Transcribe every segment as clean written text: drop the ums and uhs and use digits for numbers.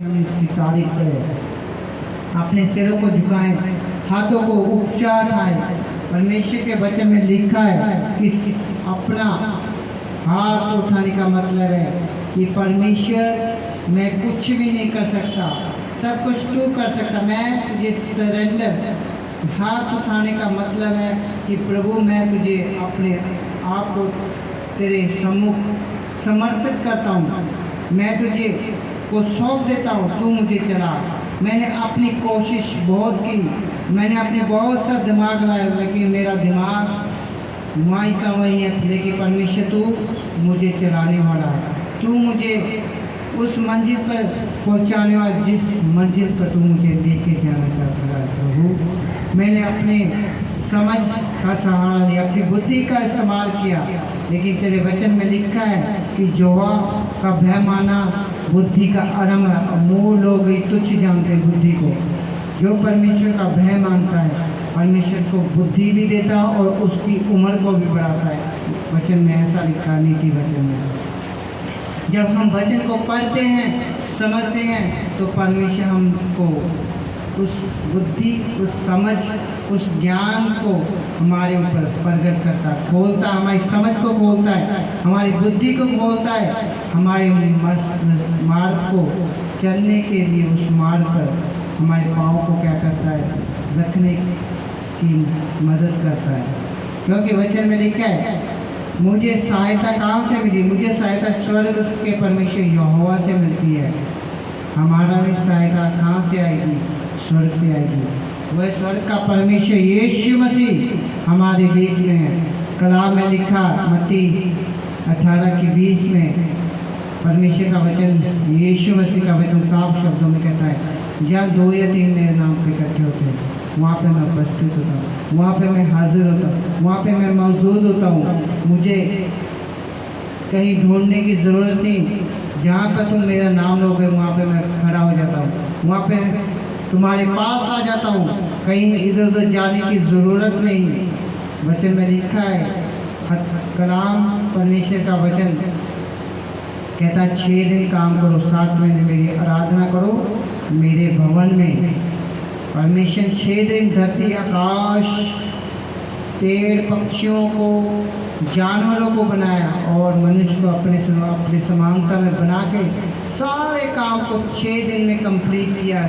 हम इसकी तारीफ करें। अपने सिरों को झुकाएं, हाथों को ऊंचा उठाएं। परमेश्वर के वचन में लिखा है कि अपना हाथ उठाने का मतलब है कि परमेश्वर मैं कुछ भी नहीं कर सकता, सब कुछ तू कर सकता, मैं तुझे सरेंडर। हाथ उठाने का मतलब है कि प्रभु मैं तुझे अपने आप को तेरे सम्मुख समर्पित करता हूँ, मैं तुझे को सौंप देता हूँ, तू मुझे चला। मैंने अपनी कोशिश बहुत की, मैंने अपने बहुत सा दिमाग लगाया, लेकिन मेरा दिमाग वहीं का वहीं है। लेकिन परमेश्वर तू मुझे चलाने वाला है, तू मुझे उस मंजिल पर पहुंचाने वाला, जिस मंजिल पर तू मुझे लेके जाना चाहता है। प्रभु मैंने अपने समझ का सहारा लिया, अपनी बुद्धि का इस्तेमाल किया, लेकिन तेरे वचन में लिखा है कि यहोवा का भय माना बुद्धि का आरंभ है, और मूल लोग ही तुच्छ जानते हैं बुद्धि को। जो परमेश्वर का भय मानता है परमेश्वर को बुद्धि भी देता है और उसकी उम्र को भी बढ़ाता है। वचन में ऐसा लिखा है, नीति वचन में। जब हम वचन को पढ़ते हैं, समझते हैं, तो परमेश्वर हमको उस बुद्धि, उस समझ, उस ज्ञान को हमारे ऊपर प्रकट करता है, खोलता है, हमारी समझ को खोलता है, हमारी बुद्धि को खोलता है, हमारे मार्ग को चलने के लिए उस मार्ग पर हमारे पाँव को क्या करता है, रखने की मदद करता है। क्योंकि वचन में लिखा है मुझे सहायता कहाँ से मिली, मुझे सहायता स्वर्ग के परमेश्वर यहोवा से मिलती है। हमारा भी सहायता कहाँ से आएगी, स्वर्ग से आएगी। वह स्वर्ग का परमेश्वर यीशु मसीह हमारे बीच में है। कलाम में लिखा मत्ती 18:20 में परमेश्वर का वचन, यीशु मसीह का वचन साफ शब्दों में कहता है, जहाँ 2 या 3 मेरे नाम पे इकट्ठे होते हैं वहाँ पे मैं उपस्थित होता हूँ, वहाँ पे मैं हाजिर होता हूँ, वहाँ पे मैं मौजूद होता हूँ। मुझे कहीं ढूंढने की ज़रूरत नहीं, जहाँ पर तुम मेरा नाम लोगे वहाँ पे मैं खड़ा हो जाता हूँ, वहाँ पे तुम्हारे पास आ जाता हूँ, कहीं इधर उधर जाने की ज़रूरत नहीं। वचन में लिखा है, कलाम परमेश्वर का वचन कहता है 6 दिन काम करो, 7वें दिन मेरी आराधना करो मेरे भवन में। परमेश्वर 6 दिन धरती, आकाश, पेड़ पक्षियों को, जानवरों को बनाया और मनुष्य को अपनी समानता में बना के सारे काम को 6 दिन में कंप्लीट किया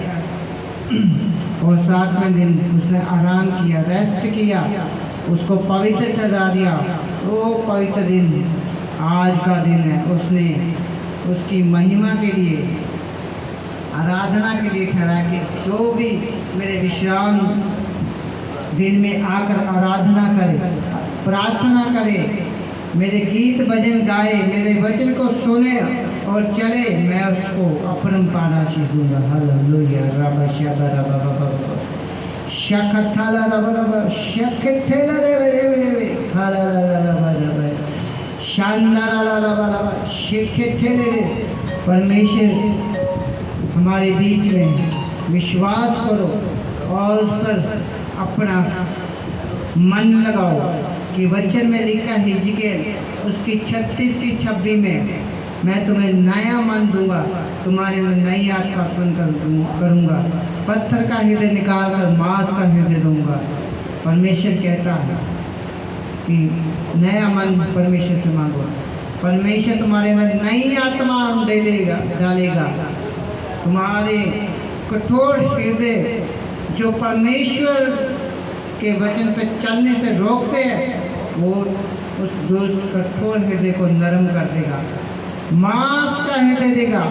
और 7वें दिन उसने आराम किया, रेस्ट किया, उसको पवित्र ठहरा दिया। वो पवित्र दिन आज का दिन है, उसने उसकी महिमा के लिए, आराधना के लिए ठहरा कि जो भी मेरे विश्राम दिन में आकर आराधना करे, प्रार्थना करे, मेरे गीत भजन गाए, मेरे वचन को सुने और चले, मैं उसको अपरंपार आशीष दूंगा। हालेलुया। रब शबा रब बब शखथला रब रब शखथला रे रे रे हालेलुया रब रब शानदार रब रब शखथले रे। परमेश्वर हमारे बीच में, विश्वास करो और उस पर अपना मन लगाओ कि वचन में लिखा है हिजकिय्याह उसकी 36:26 में, मैं तुम्हें नया मन दूंगा, तुम्हारे में नई आत्मा उत्पन्न करूंगा, पत्थर का हृदय निकाल कर मांस का हृदय दूंगा। परमेश्वर कहता है कि नया मन परमेश्वर से मांगो, परमेश्वर तुम्हारे अंदर नई आत्मा डालेगा। तुम्हारे कठोर हृदय जो परमेश्वर के वचन पे चलने से रोकते हैं, वो उस दुष्ट कठोर हृदय को नरम कर देगा, मांस का हृदय देगा।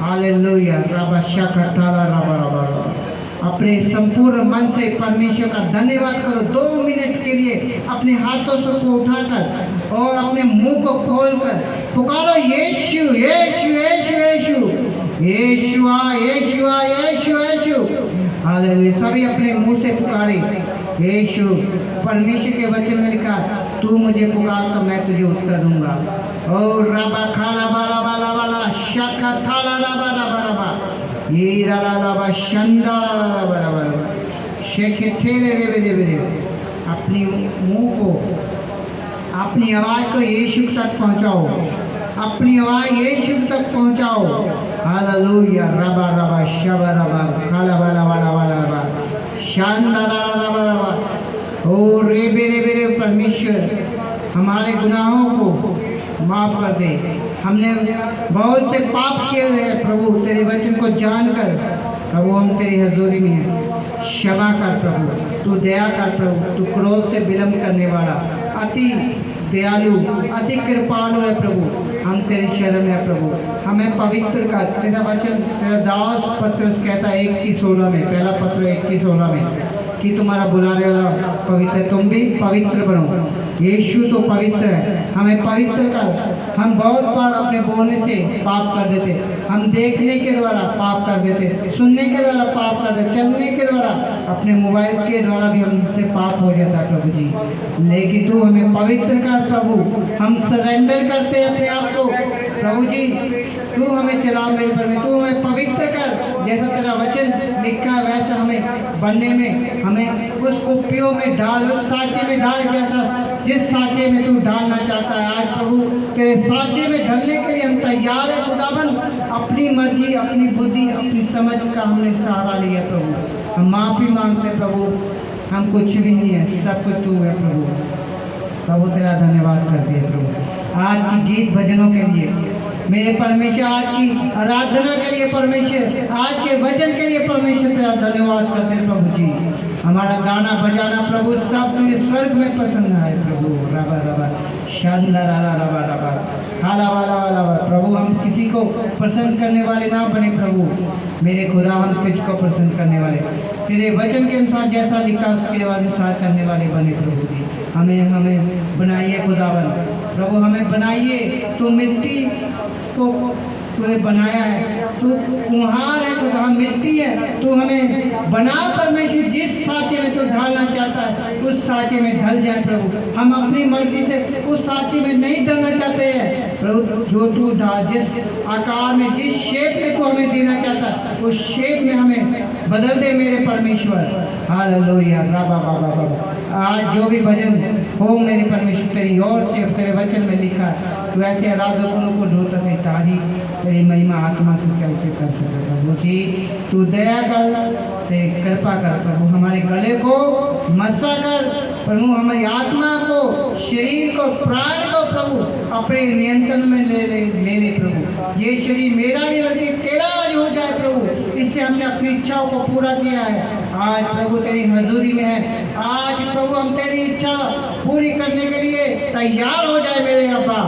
हालेलुया। रबा शखथला रबा रबा रबा। अपने संपूर्ण मन से परमेश्वर का धन्यवाद करो। 2 मिनट के लिए अपने हाथों से को उठाकर और अपने मुंह को खोलकर पुकारो, यीशु यीशु यीशु यीशु यीशुआ यीशुआ यीशु यीशु। हालेलुया। सभी अपने मुंह से पुकारे यीशु। परमेश्वर के वचन में लिखा, तू मुझे पुकार तो मैं तुझे उत्तर दूंगा। और रबा खाला बाला बाला बाला शखा थाला रबा रबा रबा ये रला रबा शंदा रबा रबा रबा शेखे ठेले रे रे रे। अपनी मुंह को, अपनी आवाज़ को यीशु तक पहुंचाओ, अपनी आवाज यीशु तक पहुंचाओ। हालेलुया। रबा रबा शबा रबा खाला वाला वाला वाला रबा शानदार रबा रबा। ओ रे बेरे परमेश्वर हमारे गुनाहों को माफ कर दे। हमने बहुत से पाप किए हैं प्रभु, तेरे वचन को जानकर प्रभु हम तेरी हजूरी में हैं। क्षमा कर प्रभु, तू दया कर प्रभु, तू क्रोध से विलम्ब करने वाला अति दयालु अति कृपालु है प्रभु। हम तेरी शरण है प्रभु, हमें पवित्र कर। तेरा वचन तेरा दास पत्रस कहता है 1:16 में, पहला पत्र 1:16 में कि तुम्हारा बुलाने वाला पवित्र है, तुम भी पवित्र बनो। यीशु तो पवित्र है, हमें पवित्र कर। हम बहुत बार अपने बोलने से पाप कर देते, हम देखने के द्वारा पाप कर देते, सुनने के द्वारा पाप कर देते, चलने के द्वारा, अपने मोबाइल के द्वारा भी हमसे पाप हो जाता है प्रभु जी। लेकिन तू हमें पवित्र कर प्रभु, हम सरेंडर करते हैं अपने आप को प्रभु जी। तू हमें चला मेरे पर में, तू हमें पवित्र कर। जैसा तेरा वचन लिखा है वैसा हमें बनने में, हमें उस कुप्पियों में डाल, उस साँचे में डाल, जैसा जिस साँचे में तू डालना चाहता है। आज प्रभु तेरे साँचे में ढलने के लिए हम तैयार है खुदावन। अपनी मर्जी, अपनी बुद्धि, अपनी समझ का हमने सहारा लिया प्रभु। हम माफ़ी मांगते प्रभु, हम कुछ भी नहीं है, सब कुछ तू है प्रभु। प्रभु तेरा धन्यवाद करते हैं प्रभु आज की गीत भजनों के लिए मेरे परमेश्वर, आज की आराधना के लिए परमेश्वर, आज के वचन के लिए परमेश्वर तेरा धन्यवाद करते हैं प्रभु जी। हमारा गाना बजाना प्रभु सब तुझे स्वर्ग में पसंद है प्रभु। रबा रबा शानदार रबा रबा हाला वाला वाला प्रभु, हम किसी को पसंद करने वाले ना बने प्रभु मेरे खुदा, हम तुझको पसंद करने वाले, तेरे वचन के अनुसार जैसा लिखा उसके अनुसार करने वाले बने प्रभु जी। हमें बनाइए खुदावन प्रभु, हमें बनाइए। तू मिट्टी को तूने बनाया है, तू कुम्हार है खुदा, हम मिट्टी है, तू हमें बना परमेश्वर। जिस साँचे में तू ढालना चाहता है उस साँचे में ढल जाए प्रभु। हम अपनी मर्जी से उस साँचे में नहीं ढलना चाहते हैं प्रभु। जो तू ढाल, जिस आकार में, जिस शेप में तू हमें देना चाहता है उस शेप में हमें बदल दे मेरे परमेश्वर। हालेलुया। रबा बाबा बाबा आज जो भी भजन हो मेरे परमेश्वर तेरी ओर से तेरे वचन में लिखा है, तो ऐसे आराधकों को ढोता है तारीफ तेरी महिमा आत्मा से कैसे कर सके प्रभु जी। तू दया कर, कृपा कर प्रभु, हमारे गले को मस्सा कर प्रभु, हमारी आत्मा को, शरीर को, प्राण को प्रभु अपने नियंत्रण में ले ले प्रभु। ये शरीर मेरा नहीं बल्कि तेरा आज हो जाए प्रभु। इससे हमने अपनी इच्छाओं को पूरा किया है, आज प्रभु तेरी हजूरी में है। आज प्रभु हम तेरी इच्छा पूरी करने के लिए तैयार हो जाए मेरे अब्बा।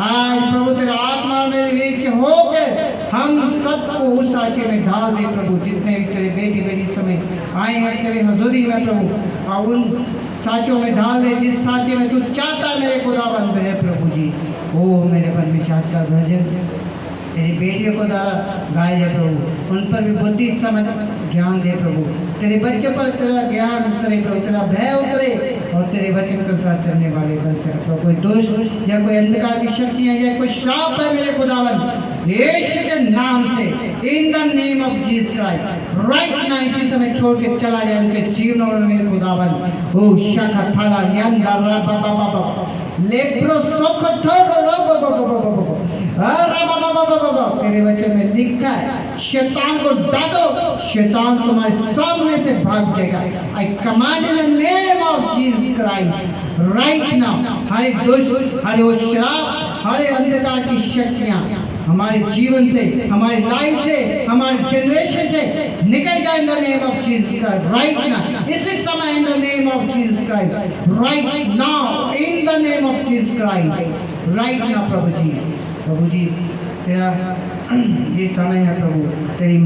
आज प्रभु तेरा आत्मा मेरे बीच होकर हम सबको उस साँचे में डाल दे प्रभु। जितने भी तेरे बेटी बेटी समय आए हैं तेरे हजूरी में प्रभु, और उन साँचों में डाल दे जिस साँचे में तू चाहता है मेरे खुदावंद है प्रभु जी। ओ मेरे परमेश्वर का भजन तेरी बेटियों को द्वारा गाए जाए प्रभु, उन पर भी बुद्धि समझ ज्ञान दे प्रभु। तेरे बच्चों पर तेरा ज्ञान उतरे प्रभु, तेरा भय उतरे और तेरे वचन के साथ चलने वाले बन सके प्रभु। कोई दोष या कोई अंधकार की शक्तियाँ या कोई श्राप है मेरे खुदावन यीशु के नाम से, इन the name of Jesus Christ right now इसी समय छोड़ के चला जाए उनके जीवन और मेरे खुदावन। ओ शाखा थाला यान दारा बाबा बाबा लेप्रो सोखठोरो तेरे वचन में लिखा है शैतान को डांटो, शैतान तुम्हारे सामने से भाग जाएगा। I command in the name of Jesus Christ right now, हर एक दुष्ट, हर वो श्राप, हर अंधकार की शक्तियां हमारे जीवन से, हमारी लाइफ से, हमारे जनरेशन से निकल जाए in the name of Jesus Christ right now. इसी समय in the name of Jesus Christ right now, in the name of Jesus Christ right now प्रभु जी। प्रभु जी तेरा ये समय है प्रभु, तेरी